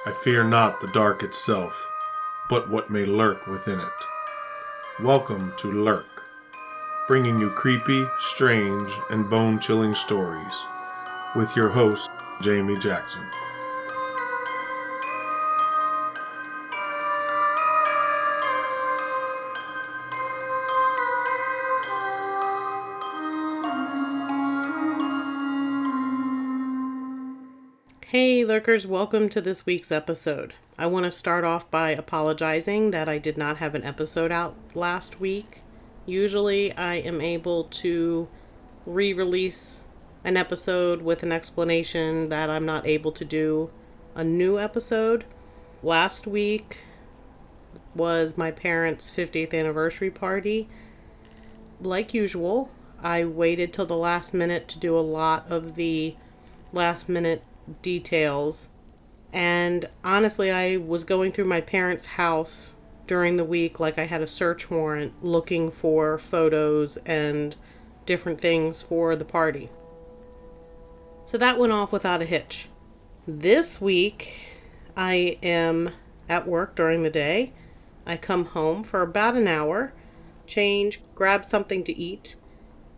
I fear not the dark itself, but what may lurk within it. Welcome to Lurk, bringing you creepy, strange, and bone-chilling stories, with your host, Jamie Jackson. Hey lurkers, welcome to this week's episode. I want to start off by apologizing that I did not have an episode out last week. Usually I am able to re-release an episode with an explanation that I'm not able to do a new episode. Last week was my parents' 50th anniversary party. Like usual, I waited till the last minute to do a lot of the last minute details, and honestly I was going through my parents' house during the week like I had a search warrant looking for photos and different things for the party. So that went off without a hitch. This week I am at work during the day. I come home for about an hour, change, grab something to eat.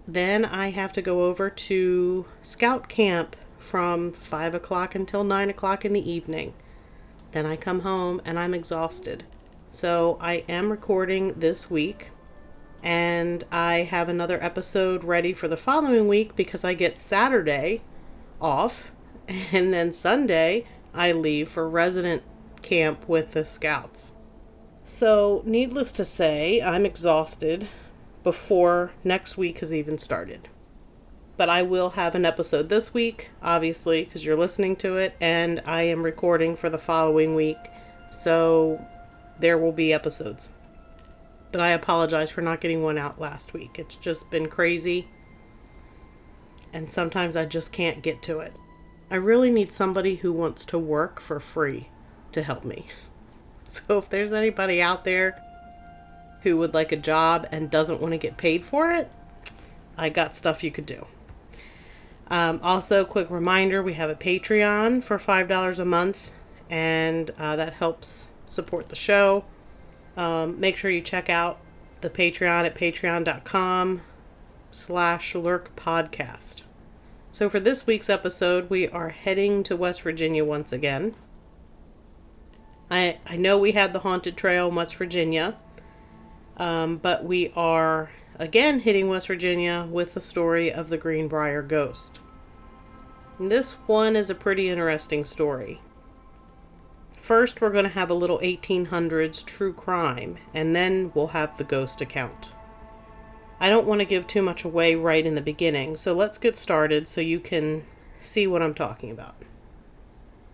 Then I have to go over to scout camp from 5 o'clock until 9 o'clock in the evening. Then I come home and I'm exhausted. So I am recording this week, and I have another episode ready for the following week because I get Saturday off, and then Sunday I leave for resident camp with the scouts. So needless to say, I'm exhausted before next week has even started. But I will have an episode this week, obviously, because you're listening to it, and I am recording for the following week, so there will be episodes. But I apologize for not getting one out last week. It's just been crazy, and sometimes I just can't get to it. I really need somebody who wants to work for free to help me. So if there's anybody out there who would like a job and doesn't want to get paid for it, I got stuff you could do. Also, quick reminder, we have a Patreon for $5 a month, and that helps support the show. Make sure you check out the Patreon at patreon.com/lurkpodcast. So for this week's episode, we are heading to West Virginia once again. I know we had the haunted trail in West Virginia, but we are again hitting West Virginia with the story of the Greenbrier Ghost. And this one is a pretty interesting story. First, we're going to have a little 1800s true crime, and then we'll have the ghost account. I don't want to give too much away right in the beginning, so let's get started so you can see what I'm talking about.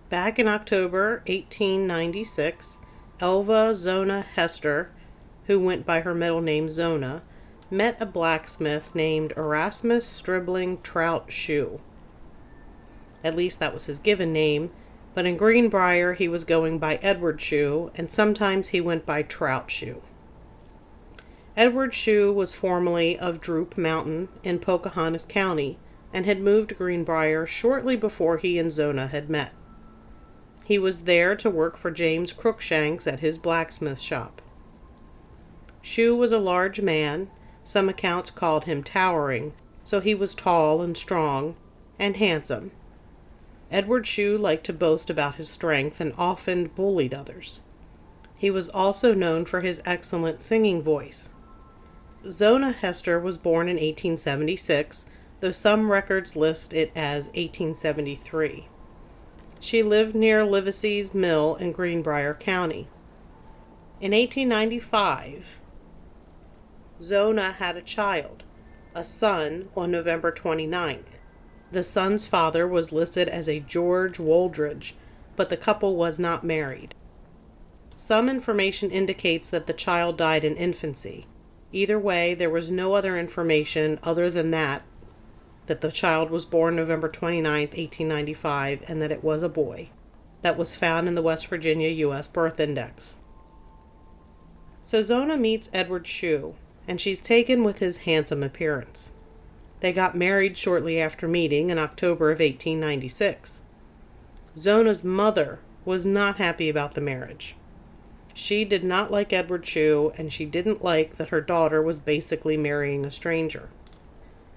Back in October 1896, Elva Zona Hester, who went by her middle name Zona, met a blacksmith named Erasmus Stribling Trout Shoe. At least that was his given name, but in Greenbrier he was going by Edward Shoe, and sometimes he went by Trout Shoe. Edward Shoe was formerly of Droop Mountain in Pocahontas County, and had moved to Greenbrier shortly before he and Zona had met. He was there to work for James Crookshanks at his blacksmith shop. Shoe was a large man. Some accounts called him towering, so he was tall and strong, and handsome. Edward Shoe liked to boast about his strength and often bullied others. He was also known for his excellent singing voice. Zona Hester was born in 1876, though some records list it as 1873. She lived near Livesey's Mill in Greenbrier County. In 1895, Zona had a child, a son, on November 29th. The son's father was listed as a George Woldridge, but the couple was not married. Some information indicates that the child died in infancy. Either way, there was no other information other than that the child was born November 29th, 1895, and that it was a boy. That was found in the West Virginia U.S. Birth Index. So Zona meets Edward Shoe, and she's taken with his handsome appearance. They got married shortly after meeting in October of 1896. Zona's mother was not happy about the marriage. She did not like Edward Shue, and she didn't like that her daughter was basically marrying a stranger.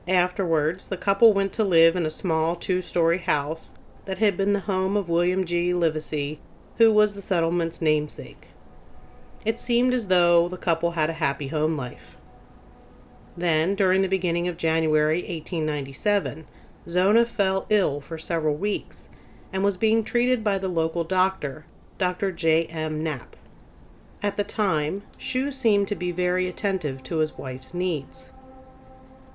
Afterwards, the couple went to live in a small 2-story house that had been the home of William G. Livesey, who was the settlement's namesake. It seemed as though the couple had a happy home life. Then, during the beginning of January 1897, Zona fell ill for several weeks and was being treated by the local doctor, Dr. J. M. Knapp. At the time, Shue seemed to be very attentive to his wife's needs.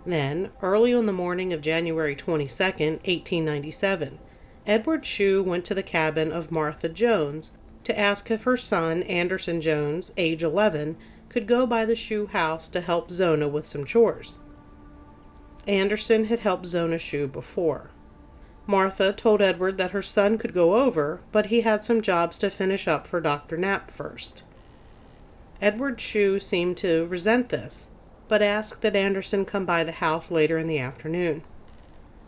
Then, early on the morning of January 22, 1897, Edward Shue went to the cabin of Martha Jones to ask if her son, Anderson Jones, age 11, could go by the Shue house to help Zona with some chores. Anderson had helped Zona Shue before. Martha told Edward that her son could go over, but he had some jobs to finish up for Dr. Knapp first. Edward Shue seemed to resent this, but asked that Anderson come by the house later in the afternoon.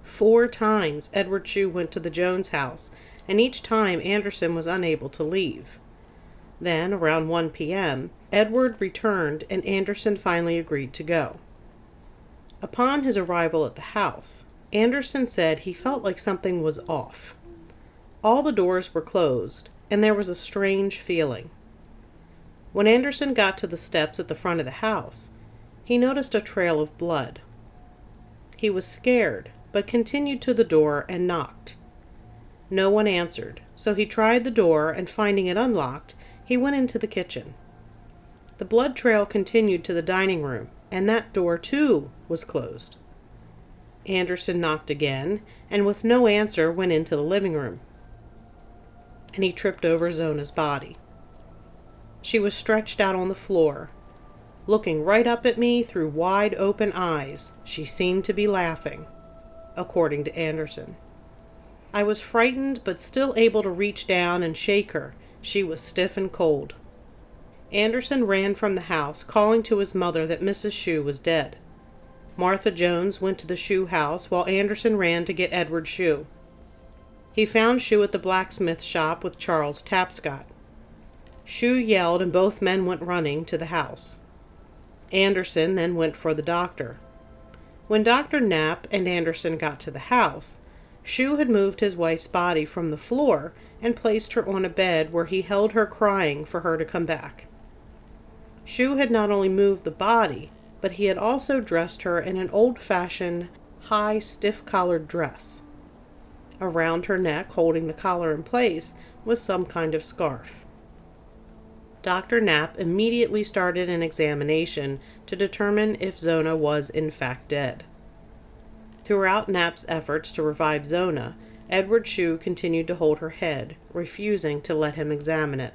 4 times Edward Shue went to the Jones house, and each time Anderson was unable to leave. Then, around 1 p.m., Edward returned and Anderson finally agreed to go. Upon his arrival at the house, Anderson said he felt like something was off. All the doors were closed, and there was a strange feeling. When Anderson got to the steps at the front of the house, he noticed a trail of blood. He was scared, but continued to the door and knocked. No one answered, so he tried the door, and finding it unlocked, he went into the kitchen. The blood trail continued to the dining room, and that door, too, was closed. Anderson knocked again, and with no answer went into the living room. And he tripped over Zona's body. She was stretched out on the floor. Looking right up at me through wide open eyes, she seemed to be laughing, according to Anderson. I was frightened, but still able to reach down and shake her. She was stiff and cold. Anderson ran from the house, calling to his mother that Mrs. Shue was dead. Martha Jones went to the Shue house, while Anderson ran to get Edward Shue. He found Shue at the blacksmith shop with Charles Tapscott. Shue yelled, and both men went running to the house. Anderson then went for the doctor. When Dr. Knapp and Anderson got to the house, Shue had moved his wife's body from the floor and placed her on a bed where he held her crying for her to come back. Shue had not only moved the body, but he had also dressed her in an old-fashioned, high, stiff-collared dress. Around her neck, holding the collar in place, was some kind of scarf. Dr. Knapp immediately started an examination to determine if Zona was in fact dead. Throughout Knapp's efforts to revive Zona, Edward Shue continued to hold her head, refusing to let him examine it.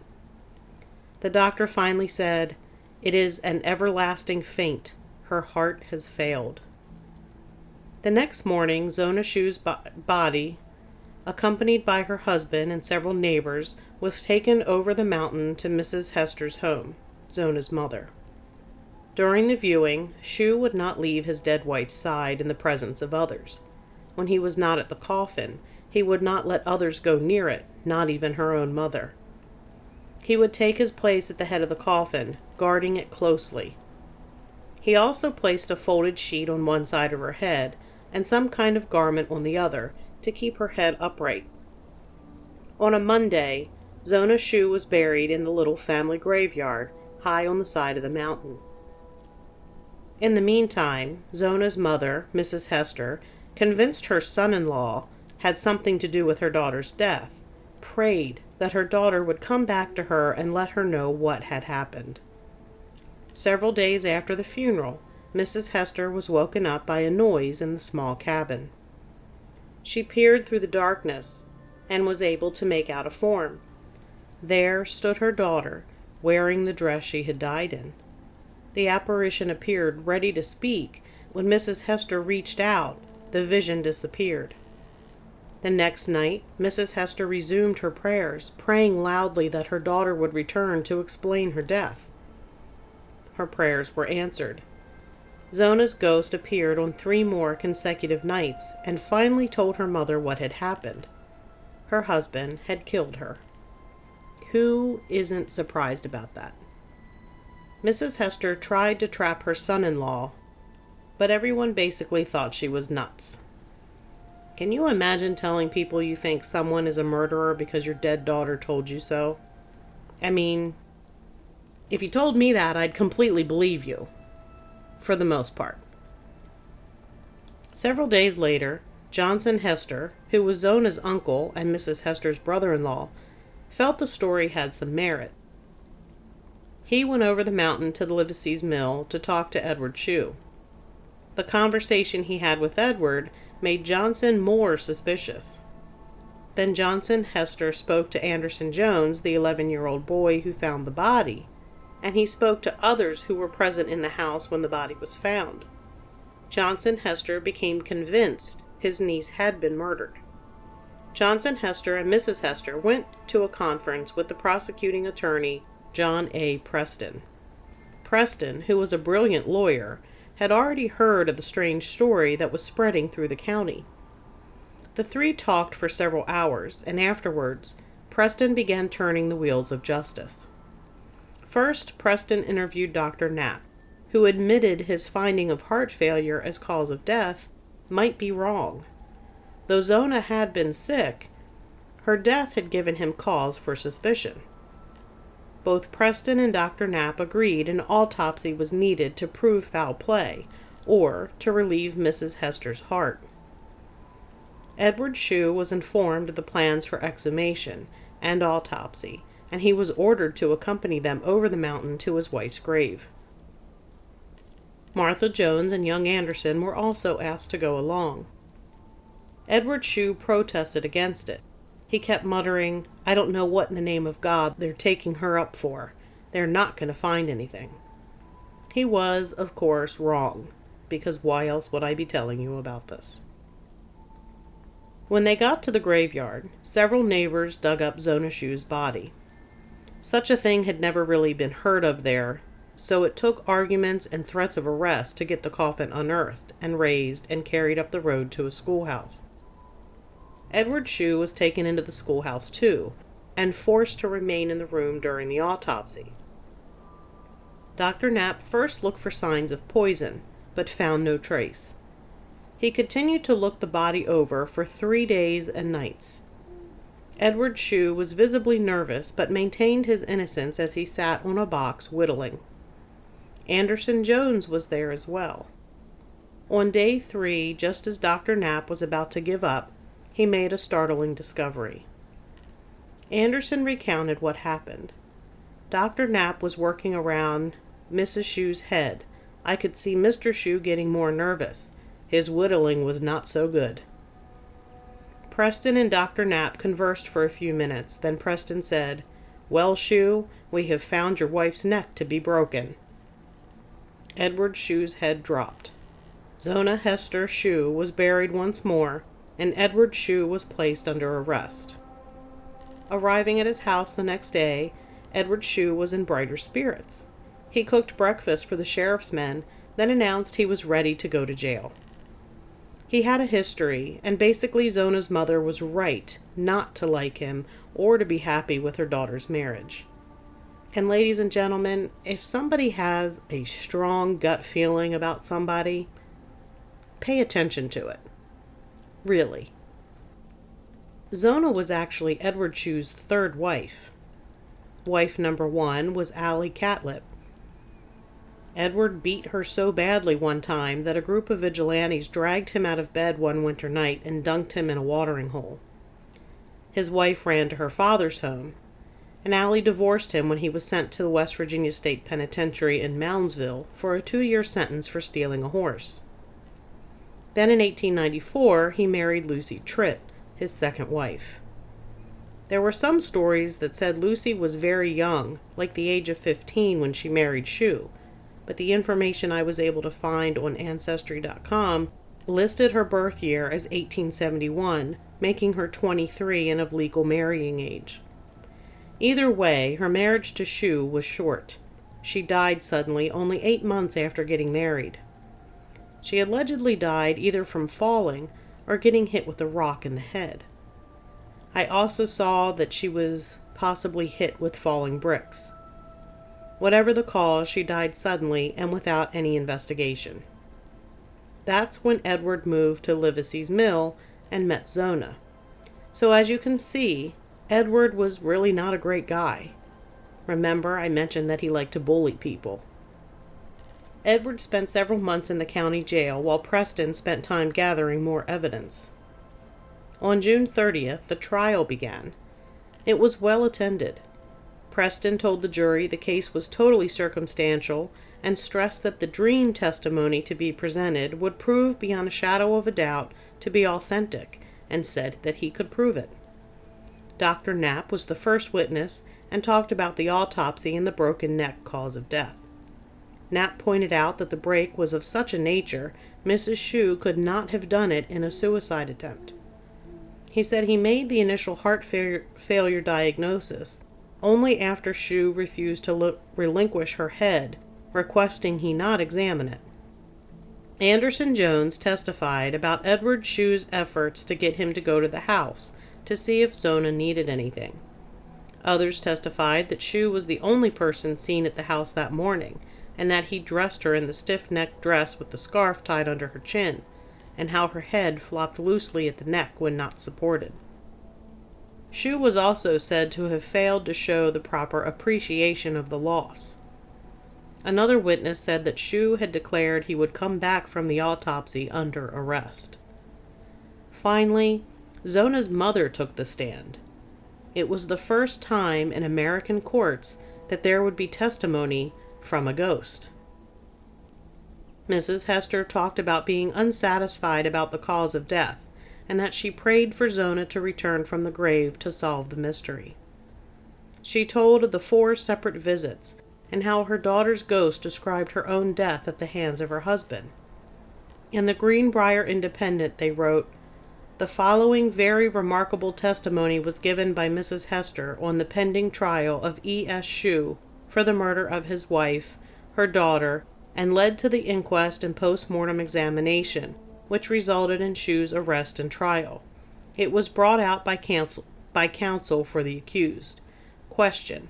The doctor finally said, "It is an everlasting faint. Her heart has failed." The next morning, Zona Shue's body, accompanied by her husband and several neighbors, was taken over the mountain to Mrs. Hester's home, Zona's mother. During the viewing, Shue would not leave his dead wife's side in the presence of others. When he was not at the coffin, he would not let others go near it, not even her own mother. He would take his place at the head of the coffin, guarding it closely. He also placed a folded sheet on one side of her head and some kind of garment on the other to keep her head upright. On a Monday, Zona Shue was buried in the little family graveyard, high on the side of the mountain. In the meantime, Zona's mother, Mrs. Hester, convinced her son-in-law had something to do with her daughter's death, prayed that her daughter would come back to her and let her know what had happened. Several days after the funeral, Mrs. Hester was woken up by a noise in the small cabin. She peered through the darkness and was able to make out a form. There stood her daughter, wearing the dress she had died in. The apparition appeared ready to speak. When Mrs. Hester reached out, the vision disappeared. The next night, Mrs. Hester resumed her prayers, praying loudly that her daughter would return to explain her death. Her prayers were answered. Zona's ghost appeared on 3 more consecutive nights and finally told her mother what had happened. Her husband had killed her. Who isn't surprised about that? Mrs. Hester tried to trap her son-in-law, but everyone basically thought she was nuts. Can you imagine telling people you think someone is a murderer because your dead daughter told you so? I mean, if you told me that, I'd completely believe you, for the most part. Several days later, Johnson Hester, who was Zona's uncle and Mrs. Hester's brother-in-law, felt the story had some merit. He went over the mountain to the Livesey's mill to talk to Edward Shue. The conversation he had with Edward made Johnson more suspicious. Then Johnson Hester spoke to Anderson Jones, the 11-year-old boy who found the body, and he spoke to others who were present in the house when the body was found. Johnson Hester became convinced his niece had been murdered. Johnson Hester and Mrs. Hester went to a conference with the prosecuting attorney, John A. Preston. Preston, who was a brilliant lawyer, had already heard of the strange story that was spreading through the county. The three talked for several hours, and afterwards, Preston began turning the wheels of justice. First, Preston interviewed Dr. Knapp, who admitted his finding of heart failure as cause of death might be wrong. Though Zona had been sick, her death had given him cause for suspicion. Both Preston and Dr. Knapp agreed an autopsy was needed to prove foul play, or to relieve Mrs. Hester's heart. Edward Shue was informed of the plans for exhumation and autopsy, and he was ordered to accompany them over the mountain to his wife's grave. Martha Jones and young Anderson were also asked to go along. Edward Shue protested against it. He kept muttering, "I don't know what in the name of God they're taking her up for. They're not going to find anything." He was, of course, wrong, because why else would I be telling you about this? When they got to the graveyard, several neighbors dug up Zona Shue's body. Such a thing had never really been heard of there, so it took arguments and threats of arrest to get the coffin unearthed and raised and carried up the road to a schoolhouse. Edward Shue was taken into the schoolhouse too, and forced to remain in the room during the autopsy. Dr. Knapp first looked for signs of poison, but found no trace. He continued to look the body over for 3 days and nights. Edward Shue was visibly nervous, but maintained his innocence as he sat on a box whittling. Anderson Jones was there as well. On day 3, just as Dr. Knapp was about to give up, he made a startling discovery. Anderson recounted what happened. Dr. Knapp was working around Mrs. Shue's head. I could see Mr. Shue getting more nervous. His whittling was not so good. Preston and Dr. Knapp conversed for a few minutes. Then Preston said, "Well, Shue, we have found your wife's neck to be broken." Edward Shue's head dropped. Zona Hester Shue was buried once more, and Edward Shue was placed under arrest. Arriving at his house the next day, Edward Shue was in brighter spirits. He cooked breakfast for the sheriff's men, then announced he was ready to go to jail. He had a history, and basically Zona's mother was right not to like him or to be happy with her daughter's marriage. And ladies and gentlemen, if somebody has a strong gut feeling about somebody, pay attention to it. Really. Zona was actually Edward Shue's third wife. Wife number 1 was Allie Catlett. Edward beat her so badly one time that a group of vigilantes dragged him out of bed one winter night and dunked him in a watering hole. His wife ran to her father's home, and Allie divorced him when he was sent to the West Virginia State Penitentiary in Moundsville for a 2-year sentence for stealing a horse. Then in 1894, he married Lucy Tritt, his second wife. There were some stories that said Lucy was very young, like the age of 15 when she married Shue, but the information I was able to find on Ancestry.com listed her birth year as 1871, making her 23 and of legal marrying age. Either way, her marriage to Shue was short. She died suddenly only 8 months after getting married. She allegedly died either from falling or getting hit with a rock in the head. I also saw that she was possibly hit with falling bricks. Whatever the cause, she died suddenly and without any investigation. That's when Edward moved to Livesey's Mill and met Zona. So as you can see, Edward was really not a great guy. Remember, I mentioned that he liked to bully people. Edward spent several months in the county jail while Preston spent time gathering more evidence. On June 30th, the trial began. It was well attended. Preston told the jury the case was totally circumstantial and stressed that the dream testimony to be presented would prove beyond a shadow of a doubt to be authentic, and said that he could prove it. Dr. Knapp was the first witness and talked about the autopsy and the broken neck cause of death. Knapp pointed out that the break was of such a nature Mrs. Shue could not have done it in a suicide attempt. He said he made the initial heart failure diagnosis only after Shue refused to relinquish her head, requesting he not examine it. Anderson Jones testified about Edward Shue's efforts to get him to go to the house to see if Zona needed anything. Others testified that Shue was the only person seen at the house that morning, and that he dressed her in the stiff-necked dress with the scarf tied under her chin, and how her head flopped loosely at the neck when not supported. Shue was also said to have failed to show the proper appreciation of the loss. Another witness said that Shue had declared he would come back from the autopsy under arrest. Finally, Zona's mother took the stand. It was the first time in American courts that there would be testimony from a ghost. Mrs. Hester talked about being unsatisfied about the cause of death, and that she prayed for Zona to return from the grave to solve the mystery. She told of the 4 separate visits, and how her daughter's ghost described her own death at the hands of her husband. In the Greenbrier Independent they wrote, "The following very remarkable testimony was given by Mrs. Hester on the pending trial of E.S. Shue for the murder of his wife, her daughter, and led to the inquest and post-mortem examination, which resulted in Shue's arrest and trial. It was brought out by counsel for the accused. Question: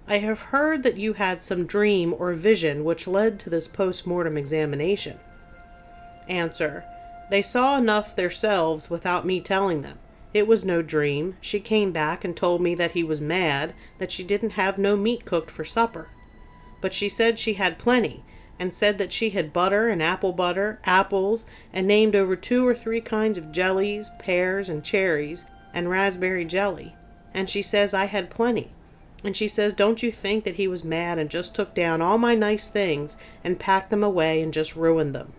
I have heard that you had some dream or vision which led to this post-mortem examination. Answer: They saw enough themselves without me telling them. It was no dream. She came back and told me that he was mad, that she didn't have no meat cooked for supper. But she said she had plenty, and said that she had butter and apple butter, apples, and named over 2 or 3 kinds of jellies, pears and cherries, and raspberry jelly. And she says I had plenty. And she says, don't you think that he was mad and just took down all my nice things and packed them away and just ruined them.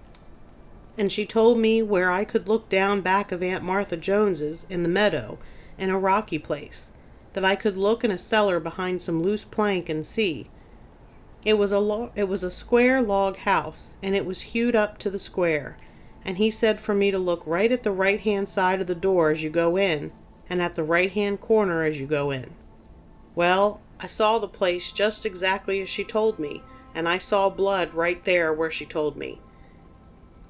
And she told me where I could look down back of Aunt Martha Jones's in the meadow, in a rocky place, that I could look in a cellar behind some loose plank and see. It was a square log house, and it was hewed up to the square, and he said for me to look right at the right-hand side of the door as you go in, and at the right-hand corner as you go in. Well, I saw the place just exactly as she told me, and I saw blood right there where she told me.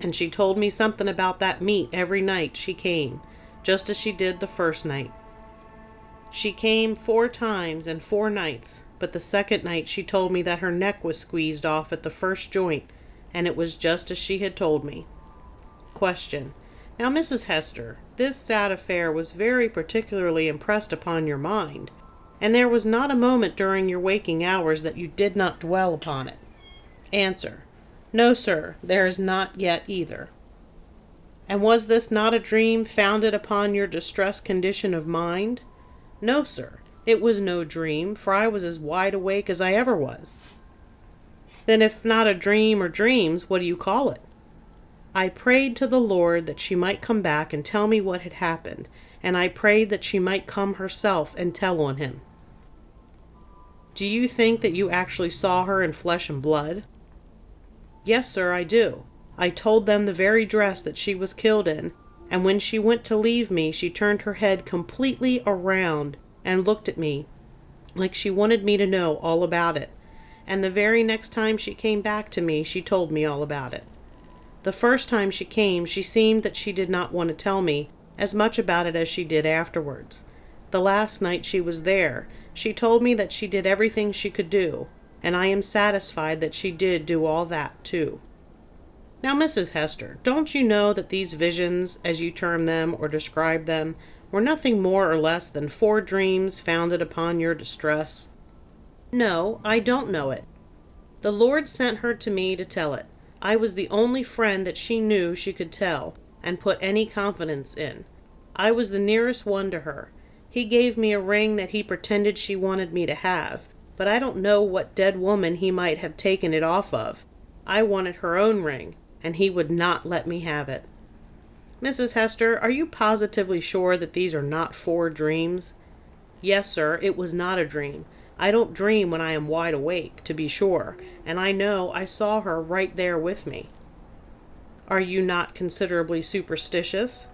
And she told me something about that meat every night she came, just as she did the first night. She came 4 times and 4 nights, but the second night she told me that her neck was squeezed off at the first joint, and it was just as she had told me. Question: Now, Mrs. Hester, this sad affair was very particularly impressed upon your mind, and there was not a moment during your waking hours that you did not dwell upon it. Answer: No, sir, there is not yet either. And was this not a dream founded upon your distressed condition of mind? No, sir, it was no dream, for I was as wide awake as I ever was. Then if not a dream or dreams, what do you call it? I prayed to the Lord that she might come back and tell me what had happened, and I prayed that she might come herself and tell on him. Do you think that you actually saw her in flesh and blood? Yes, sir, I do. I told them the very dress that she was killed in, and when she went to leave me, she turned her head completely around and looked at me like she wanted me to know all about it. And the very next time she came back to me, she told me all about it. The first time she came, she seemed that she did not want to tell me as much about it as she did afterwards. The last night she was there, She told me that she did everything she could do, and I am satisfied that she did do all that, too. Now, Mrs. Hester, don't you know that these visions, as you term them or describe them, were nothing more or less than 4 dreams founded upon your distress? No, I don't know it. The Lord sent her to me to tell it. I was the only friend that she knew she could tell and put any confidence in. I was the nearest one to her. He gave me a ring that he pretended she wanted me to have, but I don't know what dead woman he might have taken it off of. I wanted her own ring, and he would not let me have it. Mrs. Hester, are you positively sure that these are not 4 dreams? Yes, sir, it was not a dream. I don't dream when I am wide awake, to be sure, and I know I saw her right there with me. Are you not considerably superstitious?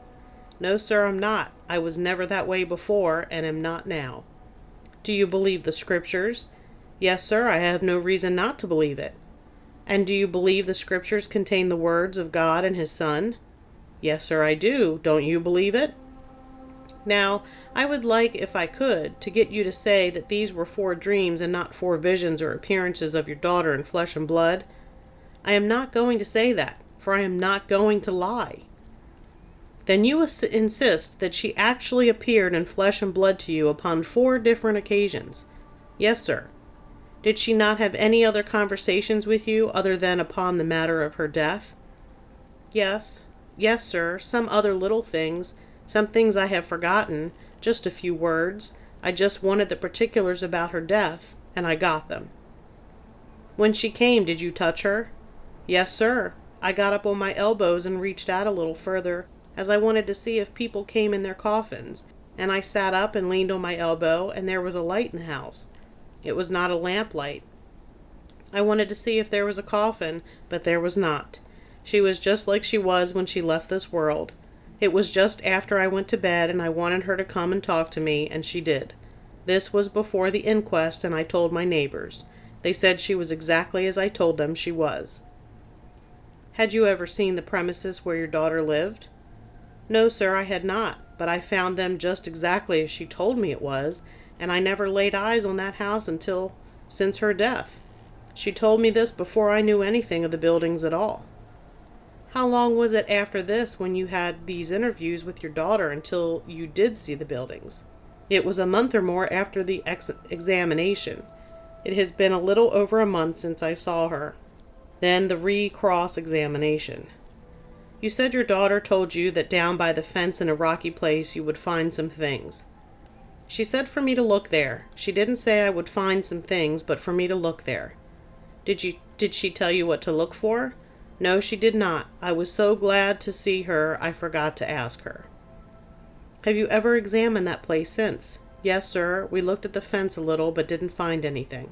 No, sir, I'm not. I was never that way before, and am not now. Do you believe the Scriptures? Yes, sir, I have no reason not to believe it. And do you believe the Scriptures contain the words of God and His Son? Yes, sir, I do. Don't you believe it? Now, I would like, if I could, to get you to say that these were 4 dreams and not 4 visions or appearances of your daughter in flesh and blood. I am not going to say that, for I am not going to lie. Then you insist that she actually appeared in flesh and blood to you upon 4 different occasions? Yes, sir. Did she not have any other conversations with you other than upon the matter of her death? Yes, sir, some other little things. Some things I have forgotten, just a few words. I just wanted the particulars about her death, and I got them. When she came, did you touch her? Yes, sir. I got up on my elbows and reached out a little further, as I wanted to see if people came in their coffins, and I sat up and leaned on my elbow, and there was a light in the house. It was not a lamp light. I wanted to see if there was a coffin, but there was not. She was just like she was when she left this world. It was just after I went to bed, and I wanted her to come and talk to me, and she did. This was before the inquest, and I told my neighbors. They said she was exactly as I told them she was. Had you ever seen the premises where your daughter lived? No, sir, I had not, but I found them just exactly as she told me it was, and I never laid eyes on that house since her death. She told me this before I knew anything of the buildings at all. How long was it after this when you had these interviews with your daughter until you did see the buildings? It was a month or more after the examination. It has been a little over a month since I saw her. Then the re-cross-examination. You said your daughter told you that down by the fence in a rocky place you would find some things. She said for me to look there. She didn't say I would find some things, but for me to look there. Did she tell you what to look for? No, she did not. I was so glad to see her, I forgot to ask her. Have you ever examined that place since? Yes, sir. We looked at the fence a little, but didn't find anything.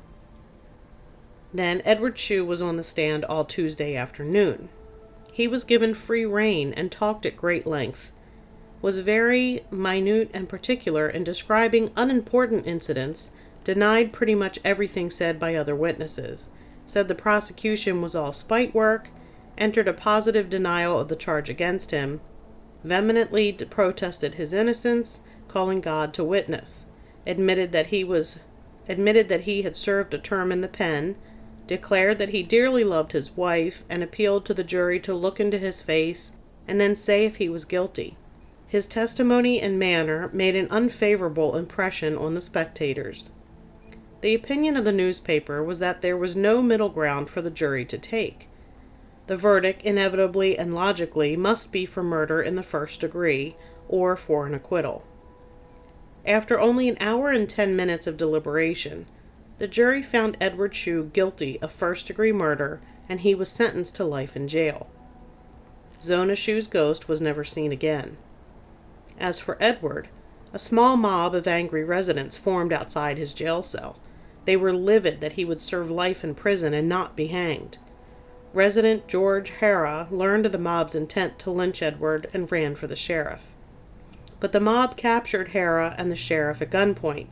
Then Edward Shue was on the stand all Tuesday afternoon. He was given free rein and talked at great length, was very minute and particular in describing unimportant incidents, denied pretty much everything said by other witnesses, said the prosecution was all spite work, entered a positive denial of the charge against him, vehemently protested his innocence, calling God to witness, admitted that he had served a term in the pen, declared that he dearly loved his wife, and appealed to the jury to look into his face and then say if he was guilty. His testimony and manner made an unfavorable impression on the spectators. The opinion of the newspaper was that there was no middle ground for the jury to take. The verdict, inevitably and logically, must be for murder in the first degree, or for an acquittal. After only an hour and 10 minutes of deliberation, the jury found Edward Shue guilty of first-degree murder, and he was sentenced to life in jail. Zona Shue's ghost was never seen again. As for Edward, a small mob of angry residents formed outside his jail cell. They were livid that he would serve life in prison and not be hanged. Resident George Hara learned of the mob's intent to lynch Edward and ran for the sheriff. But the mob captured Hara and the sheriff at gunpoint.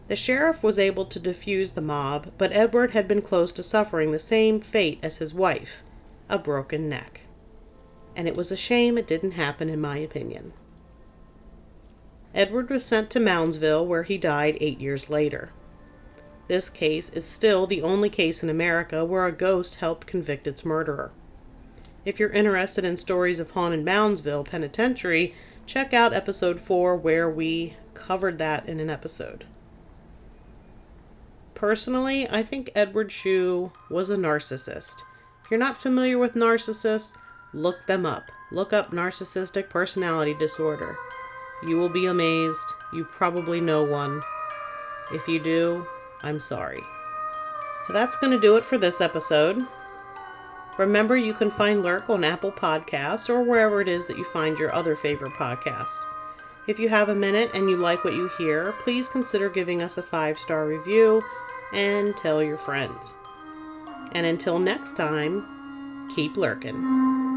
The sheriff was able to defuse the mob, but Edward had been close to suffering the same fate as his wife, a broken neck. And it was a shame it didn't happen, in my opinion. Edward was sent to Moundsville, where he died 8 years later. This case is still the only case in America where a ghost helped convict its murderer. If you're interested in stories of haunted Moundsville Penitentiary, check out episode 4 where we covered that in an episode. Personally, I think Edward Shue was a narcissist. If you're not familiar with narcissists, look them up. Look up narcissistic personality disorder. You will be amazed. You probably know one. If you do, I'm sorry. That's going to do it for this episode. Remember, you can find Lurk on Apple Podcasts or wherever it is that you find your other favorite podcast. If you have a minute and you like what you hear, please consider giving us a 5-star review and tell your friends. And until next time, keep lurking.